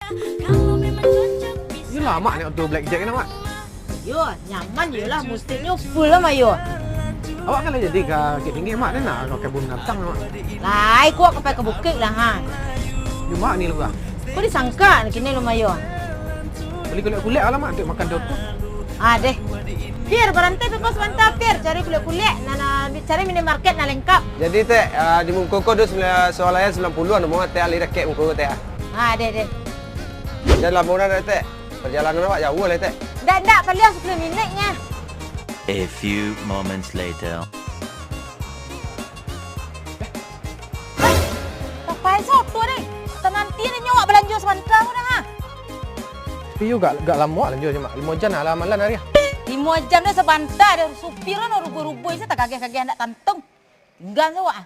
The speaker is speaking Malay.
Ini lama ni auto blackjack ni mak. Yo, nyaman je lah. Musiknya full lah Mayo. Awak kan jadi ke Bukit Tinggi mak ni nak ke kebun binatang mak. Lai, kuat ke ke bukit lah ha. Ni mak ni lu ah. Kau disangka ni kini lu Mayo. Beli kulit-kulit lah mak untuk makan doto. Ah deh. Pir, berantai pe kau sebentar Pir. Cari kulit-kulit. Nana cari minimarket na lengkap. Jadi teh di Mungkoko tu soalnya 90-an mau teh ali rakyat Mungkoko teh. Ah deh. Jadi laporan teh. Perjalanan awak jauh lah teh. Dak kalian 10 minitnya. A few moments later. Tapai soto deh. Nanti ni nyawa belanja sebentar dah ha. Tapi you gak lama lanjut je mak. 5 jam lah amalan hari. 5 jam dah sebentar. Supir kan rubuh-rubuh saya tak kagak-kagak nak tantung. Tinggal sawak ah.